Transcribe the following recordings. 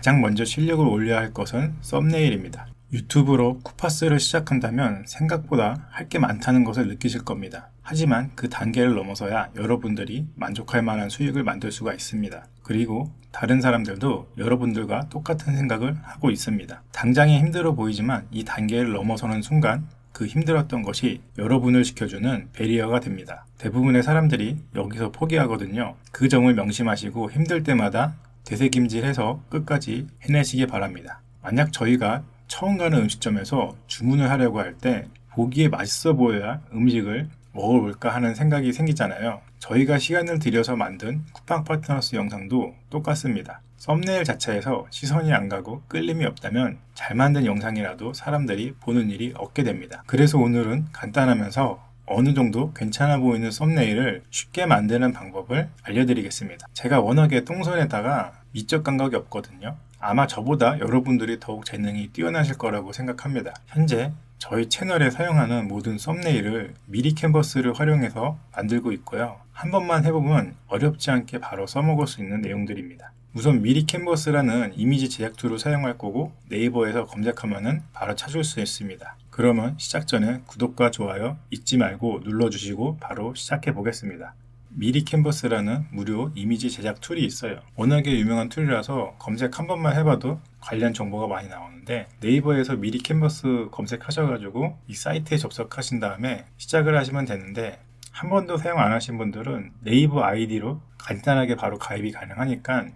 가장 먼저 실력을 올려야 할 것은 썸네일입니다. 유튜브로 쿠파스를 시작한다면 생각보다 할 게 많다는 것을 느끼실 겁니다. 하지만 그 단계를 넘어서야 여러분들이 만족할 만한 수익을 만들 수가 있습니다. 그리고 다른 사람들도 여러분들과 똑같은 생각을 하고 있습니다. 당장에 힘들어 보이지만 이 단계를 넘어서는 순간 그 힘들었던 것이 여러분을 지켜주는 배리어가 됩니다. 대부분의 사람들이 여기서 포기하거든요. 그 점을 명심하시고 힘들 때마다 되새김질해서 끝까지 해내시기 바랍니다. 만약 저희가 처음 가는 음식점에서 주문을 하려고 할 때 보기에 맛있어 보여야 음식을 먹어볼까 하는 생각이 생기잖아요. 저희가 시간을 들여서 만든 쿠팡 파트너스 영상도 똑같습니다. 썸네일 자체에서 시선이 안 가고 끌림이 없다면 잘 만든 영상이라도 사람들이 보는 일이 없게 됩니다. 그래서 오늘은 간단하면서 어느 정도 괜찮아 보이는 썸네일을 쉽게 만드는 방법을 알려드리겠습니다. 제가 워낙에 똥손에다가 미적 감각이 없거든요. 아마 저보다 여러분들이 더욱 재능이 뛰어나실 거라고 생각합니다. 현재 저희 채널에 사용하는 모든 썸네일을 미리 캔버스를 활용해서 만들고 있고요. 한 번만 해보면 어렵지 않게 바로 써먹을 수 있는 내용들입니다. 우선 미리 캔버스라는 이미지 제작 툴을 사용할 거고 네이버에서 검색하면 바로 찾을 수 있습니다. 그러면 시작 전에 구독과 좋아요 잊지 말고 눌러주시고 바로 시작해 보겠습니다. 미리 캔버스라는 무료 이미지 제작 툴이 있어요. 워낙에 유명한 툴이라서 검색 한 번만 해봐도 관련 정보가 많이 나오는데 네이버에서 미리 캔버스 검색하셔가지고 이 사이트에 접속하신 다음에 시작을 하시면 되는데 한 번도 사용 안 하신 분들은 네이버 아이디로 간단하게 바로 가입이 가능하니까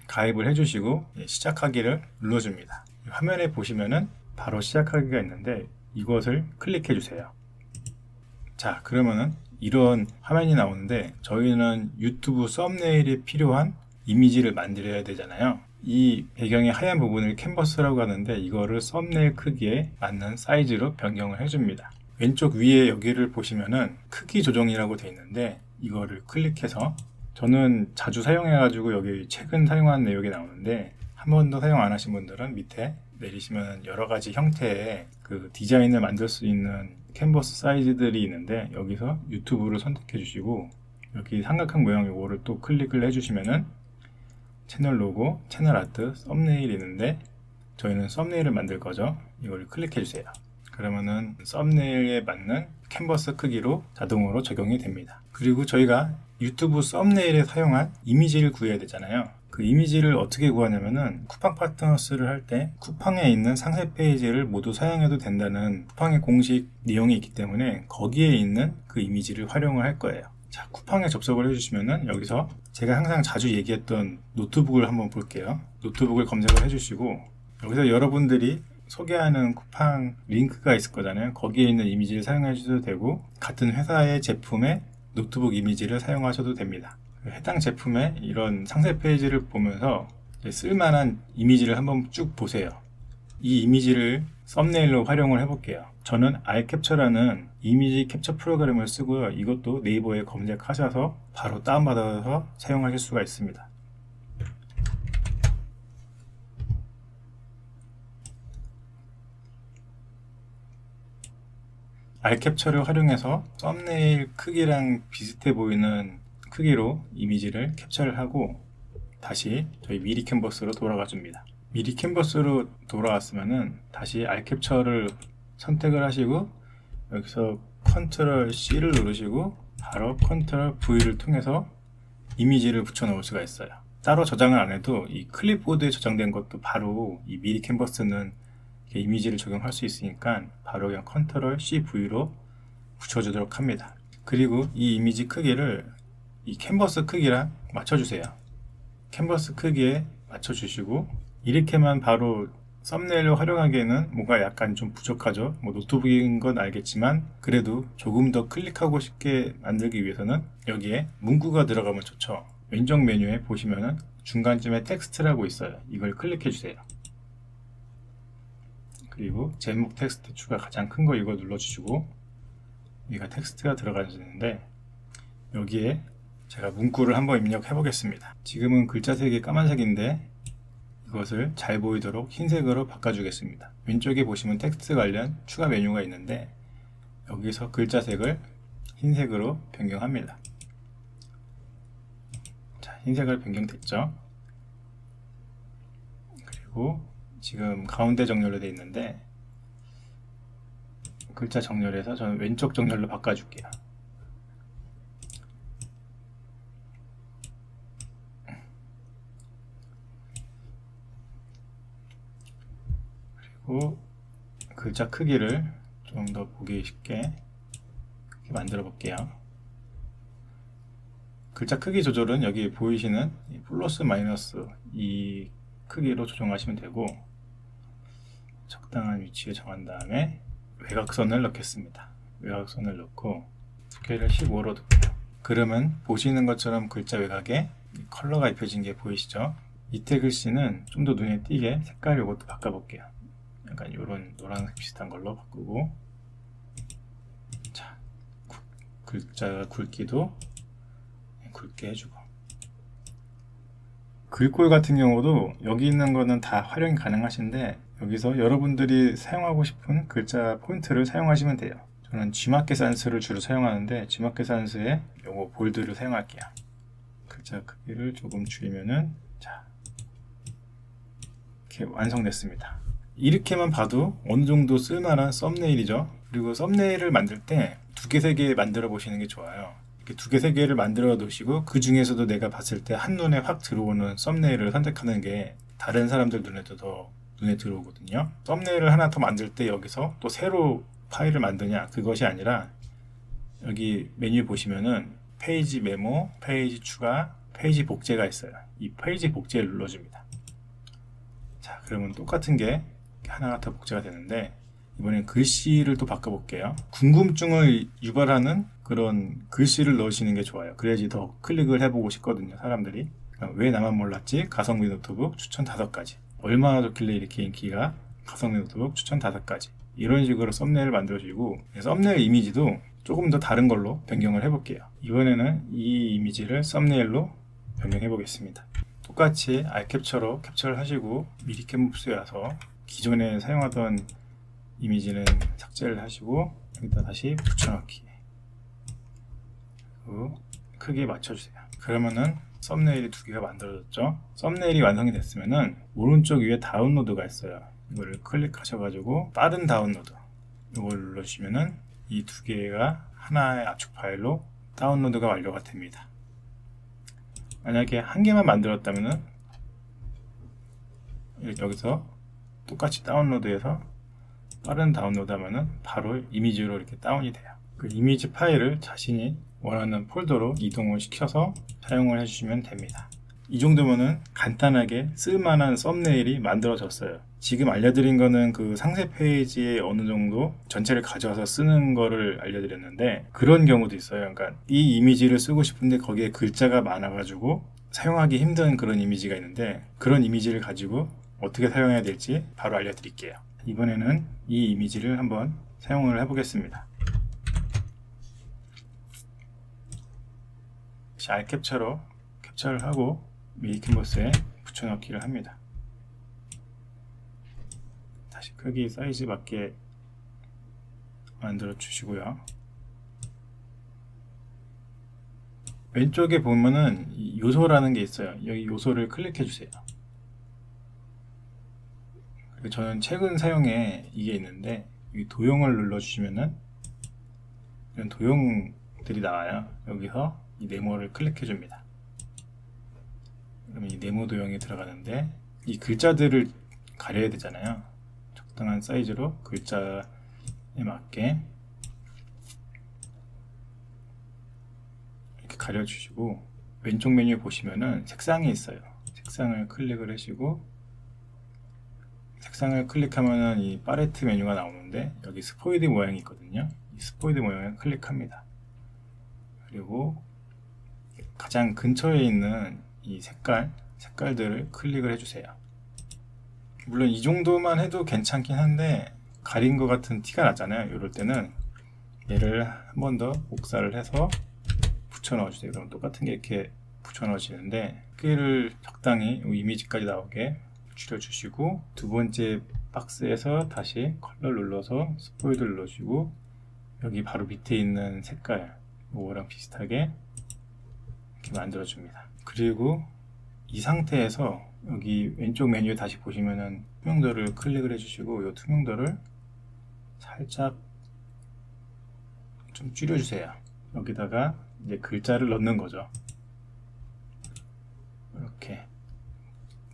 가입을 해주시고 시작하기를 눌러줍니다. 화면에 보시면은 바로 시작하기가 있는데 이것을 클릭해 주세요. 자, 그러면은 이런 화면이 나오는데 저희는 유튜브 썸네일에 필요한 이미지를 만들어야 되잖아요. 이 배경의 하얀 부분을 캔버스라고 하는데 이거를 썸네일 크기에 맞는 사이즈로 변경을 해줍니다. 왼쪽 위에 여기를 보시면은 크기 조정이라고 되어 있는데 이거를 클릭해서 저는 자주 사용해 가지고 여기 최근 사용한 내용이 나오는데 한 번도 사용 안 하신 분들은 밑에 내리시면 여러 가지 형태의 그 디자인을 만들 수 있는 캔버스 사이즈들이 있는데 여기서 유튜브를 선택해 주시고 여기 삼각형 모양 요거를 또 클릭을 해 주시면은 채널 로고, 채널 아트, 썸네일이 있는데 저희는 썸네일을 만들 거죠. 이걸 클릭해 주세요. 그러면은 썸네일에 맞는 캔버스 크기로 자동으로 적용이 됩니다. 그리고 저희가 유튜브 썸네일에 사용한 이미지를 구해야 되잖아요. 그 이미지를 어떻게 구하냐면은 쿠팡 파트너스를 할 때 쿠팡에 있는 상세 페이지를 모두 사용해도 된다는 쿠팡의 공식 내용이 있기 때문에 거기에 있는 그 이미지를 활용을 할 거예요. 자, 쿠팡에 접속을 해주시면은 여기서 제가 항상 자주 얘기했던 노트북을 한번 볼게요. 노트북을 검색을 해주시고 여기서 여러분들이 소개하는 쿠팡 링크가 있을 거잖아요. 거기에 있는 이미지를 사용해 주셔도 되고 같은 회사의 제품의 노트북 이미지를 사용하셔도 됩니다. 해당 제품의 이런 상세 페이지를 보면서 쓸만한 이미지를 한번 쭉 보세요. 이 이미지를 썸네일로 활용을 해볼게요. 저는 아이캡처라는 이미지 캡처 프로그램을 쓰고요. 이것도 네이버에 검색하셔서 바로 다운받아서 사용하실 수가 있습니다. 아이캡처를 활용해서 썸네일 크기랑 비슷해 보이는 크기로 이미지를 캡처를 하고 다시 저희 미리 캔버스로 돌아가 줍니다. 미리 캔버스로 돌아왔으면은 다시 아이캡처를 선택을 하시고 여기서 컨트롤 C를 누르시고 바로 컨트롤 V를 통해서 이미지를 붙여 넣을 수가 있어요. 따로 저장을 안 해도 이 클립보드에 저장된 것도 바로 이 미리 캔버스는 이미지를 적용할 수 있으니까 바로 그냥 컨트롤 C, V로 붙여주도록 합니다. 그리고 이 이미지 크기를 이 캔버스 크기랑 맞춰주세요. 캔버스 크기에 맞춰주시고 이렇게만 바로 썸네일로 활용하기에는 뭔가 약간 좀 부족하죠. 뭐 노트북인 건 알겠지만 그래도 조금 더 클릭하고 쉽게 만들기 위해서는 여기에 문구가 들어가면 좋죠. 왼쪽 메뉴에 보시면은 중간쯤에 텍스트라고 있어요. 이걸 클릭해 주세요. 그리고 제목 텍스트 추가 가장 큰 거 이거 눌러주시고 여기가 텍스트가 들어가는데 여기에 제가 문구를 한번 입력해 보겠습니다. 지금은 글자색이 까만색인데 이것을 잘 보이도록 흰색으로 바꿔주겠습니다. 왼쪽에 보시면 텍스트 관련 추가 메뉴가 있는데 여기서 글자색을 흰색으로 변경합니다. 자, 흰색으로 변경됐죠? 그리고 지금 가운데 정렬로 되어 있는데 글자 정렬해서 저는 왼쪽 정렬로 바꿔줄게요. 그리고 글자 크기를 좀 더 보기 쉽게 만들어 볼게요. 글자 크기 조절은 여기 보이시는 플러스 마이너스 이 크기로 조정하시면 되고, 적당한 위치에 정한 다음에 외곽선을 넣겠습니다. 외곽선을 넣고 두께를 15로 둘게요. 그러면 보시는 것처럼 글자 외곽에 컬러가 입혀진 게 보이시죠? 밑에 글씨는 좀 더 눈에 띄게 색깔 요것도 바꿔볼게요. 약간 이런 노란색 비슷한 걸로 바꾸고, 자, 글자 굵기도 굵게 해주고, 글꼴 같은 경우도 여기 있는 거는 다 활용이 가능하신데 여기서 여러분들이 사용하고 싶은 글자 포인트를 사용하시면 돼요. 저는 G마켓 산스를 주로 사용하는데 G마켓 산스에 요거 볼드를 사용할게요. 글자 크기를 조금 줄이면은, 자, 이렇게 완성됐습니다. 이렇게만 봐도 어느 정도 쓸만한 썸네일이죠. 그리고 썸네일을 만들 때 2개, 3개 만들어 보시는 게 좋아요. 이렇게 2개, 3개를 만들어 놓으시고 그 중에서도 내가 봤을 때 한눈에 확 들어오는 썸네일을 선택하는 게 다른 사람들 눈에도 더 눈에 들어오거든요. 썸네일을 하나 더 만들 때 여기서 또 새로 파일을 만드냐, 그것이 아니라 여기 메뉴 보시면은 페이지 메모, 페이지 추가, 페이지 복제가 있어요. 이 페이지 복제를 눌러줍니다. 자, 그러면 똑같은 게 하나가 더 복제가 되는데, 이번엔 글씨를 또 바꿔볼게요. 궁금증을 유발하는 그런 글씨를 넣으시는 게 좋아요. 그래야지 더 클릭을 해보고 싶거든요, 사람들이. 왜 나만 몰랐지? 가성비 노트북 추천 5가지. 얼마나 좋길래 이렇게 인기가? 가성비 노트북 추천 5가지. 이런 식으로 썸네일을 만들어주고, 썸네일 이미지도 조금 더 다른 걸로 변경을 해볼게요. 이번에는 이 이미지를 썸네일로 변경해 보겠습니다. 똑같이 알캡처로 캡처를 하시고 미리캡모스에 와서 기존에 사용하던 이미지는 삭제를 하시고 여기다 다시 붙여넣기, 그리고 크기에 맞춰주세요. 그러면은 썸네일이 2개가 만들어졌죠. 썸네일이 완성이 됐으면은 오른쪽 위에 다운로드가 있어요. 이거를 클릭하셔가지고 빠른 다운로드 이걸 눌러주시면은 이 2개가 하나의 압축 파일로 다운로드가 완료가 됩니다. 만약에 1개만 만들었다면은 여기서 똑같이 다운로드해서 빠른 다운로드 하면은 바로 이미지로 이렇게 다운이 돼요. 그 이미지 파일을 자신이 원하는 폴더로 이동을 시켜서 사용을 해주시면 됩니다. 이 정도면은 간단하게 쓸만한 썸네일이 만들어졌어요. 지금 알려드린 거는 그 상세 페이지에 어느 정도 전체를 가져와서 쓰는 거를 알려드렸는데, 그런 경우도 있어요. 그러니까 이 이미지를 쓰고 싶은데 거기에 글자가 많아가지고 사용하기 힘든 그런 이미지가 있는데, 그런 이미지를 가지고 어떻게 사용해야 될지 바로 알려드릴게요. 이번에는 이 이미지를 한번 사용을 해보겠습니다. 알캡처로 캡처를 하고 미리캔버스에 붙여넣기를 합니다. 다시 크기 사이즈 맞게 만들어 주시고요. 왼쪽에 보면은 요소라는 게 있어요. 여기 요소를 클릭해 주세요. 저는 최근 사용에 이게 있는데, 이 도형을 눌러 주시면은 이런 도형들이 나와요. 여기서 이 네모를 클릭해 줍니다. 그러면 이 네모 도형이 들어가는데, 이 글자들을 가려야 되잖아요. 적당한 사이즈로 글자에 맞게 이렇게 가려주시고, 왼쪽 메뉴에 보시면은 색상이 있어요. 색상을 클릭을 하시고, 색상을 클릭하면은 이 팔레트 메뉴가 나오는데, 여기 스포이드 모양이 있거든요. 이 스포이드 모양을 클릭합니다. 그리고 가장 근처에 있는 이 색깔들을 클릭을 해주세요. 물론 이 정도만 해도 괜찮긴 한데 가린 것 같은 티가 나잖아요. 이럴 때는 얘를 한 번 더 복사를 해서 붙여 넣어주세요. 그럼 똑같은 게 이렇게 붙여 넣어지는데, 크기를 적당히 이미지까지 나오게 줄여주시고, 두 번째 박스에서 다시 컬러 눌러서 스포이드 눌러주시고, 여기 바로 밑에 있는 색깔 이거랑 비슷하게 이렇게 만들어줍니다. 그리고 이 상태에서 여기 왼쪽 메뉴에 다시 보시면은 투명도를 클릭을 해주시고 이 투명도를 살짝 좀 줄여주세요. 여기다가 이제 글자를 넣는 거죠. 이렇게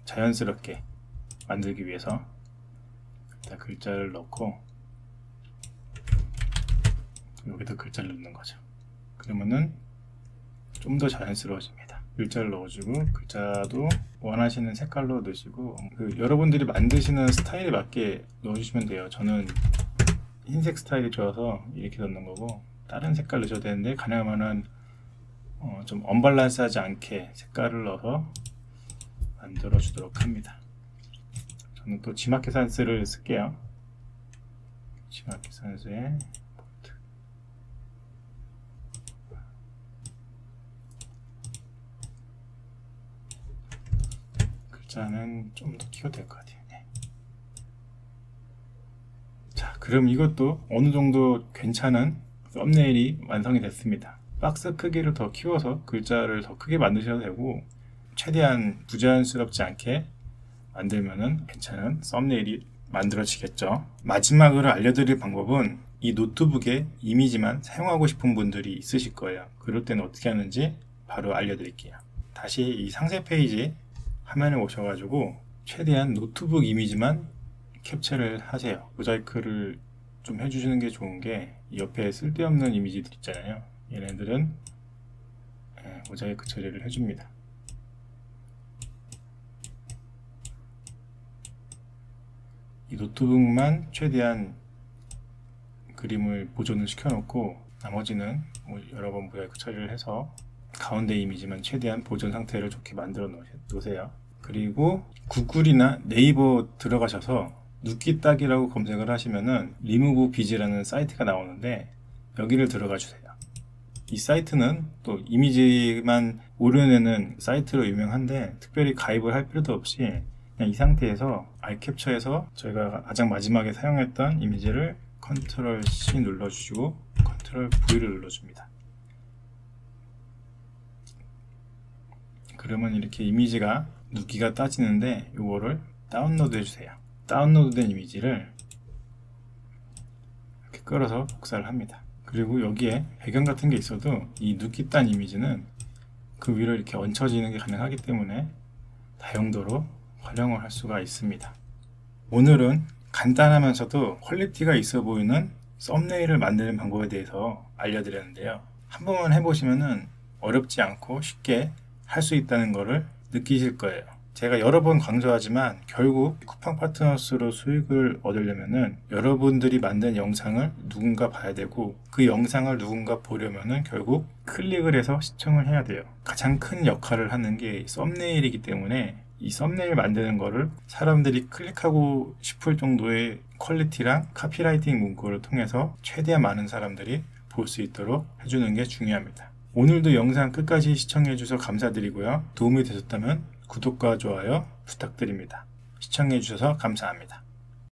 자연스럽게 만들기 위해서 일단 글자를 넣고 여기다 글자를 넣는 거죠. 그러면은 좀 더 자연스러워집니다. 글자를 넣어주고 글자도 원하시는 색깔로 넣으시고 여러분들이 만드시는 스타일에 맞게 넣어주시면 돼요. 저는 흰색 스타일이 좋아서 이렇게 넣는 거고, 다른 색깔 넣으셔도 되는데 가능하면은 좀 언밸런스하지 않게 색깔을 넣어서 만들어 주도록 합니다. 저는 또 지마켓산스를 쓸게요. 지마켓산스에 글자는 좀 더 키워도 될 것 같아요. 네. 자, 그럼 이것도 어느 정도 괜찮은 썸네일이 완성이 됐습니다. 박스 크기를 더 키워서 글자를 더 크게 만드셔도 되고, 최대한 부자연스럽지 않게 만들면은 괜찮은 썸네일이 만들어지겠죠. 마지막으로 알려드릴 방법은 이 노트북에 이미지만 사용하고 싶은 분들이 있으실 거예요. 그럴 때는 어떻게 하는지 바로 알려드릴게요. 다시 이 상세 페이지 화면에 오셔가지고 최대한 노트북 이미지만 캡처를 하세요. 모자이크를 좀 해주시는 게 좋은 게, 옆에 쓸데없는 이미지들 있잖아요. 얘네들은 모자이크 처리를 해줍니다. 이 노트북만 최대한 그림을 보존을 시켜놓고 나머지는 여러 번 모자이크 처리를 해서 가운데 이미지만 최대한 보존 상태를 좋게 만들어 놓으세요. 그리고 구글이나 네이버 들어가셔서 눕기딱이라고 검색을 하시면은 리무브 비즈라는 사이트가 나오는데, 여기를 들어가 주세요. 이 사이트는 또 이미지만 오려내는 사이트로 유명한데, 특별히 가입을 할 필요도 없이 그냥 이 상태에서 아이캡처에서 저희가 가장 마지막에 사용했던 이미지를 컨트롤 C 눌러주시고 컨트롤 V를 눌러줍니다. 그러면 이렇게 이미지가 눕기가 따지는데, 이거를 다운로드 해주세요. 다운로드된 이미지를 이렇게 끌어서 복사를 합니다. 그리고 여기에 배경 같은 게 있어도 이 눕기 딴 이미지는 그 위로 이렇게 얹혀지는 게 가능하기 때문에 다용도로 활용을 할 수가 있습니다. 오늘은 간단하면서도 퀄리티가 있어 보이는 썸네일을 만드는 방법에 대해서 알려드렸는데요. 한 번만 해보시면은 어렵지 않고 쉽게 할 수 있다는 것을 느끼실 거예요. 제가 여러 번 강조하지만 결국 쿠팡 파트너스로 수익을 얻으려면은 여러분들이 만든 영상을 누군가 봐야 되고, 그 영상을 누군가 보려면은 결국 클릭을 해서 시청을 해야 돼요. 가장 큰 역할을 하는 게 썸네일이기 때문에 이 썸네일 만드는 거를 사람들이 클릭하고 싶을 정도의 퀄리티랑 카피라이팅 문구를 통해서 최대한 많은 사람들이 볼 수 있도록 해주는 게 중요합니다. 오늘도 영상 끝까지 시청해 주셔서 감사드리고요. 도움이 되셨다면 구독과 좋아요 부탁드립니다. 시청해 주셔서 감사합니다.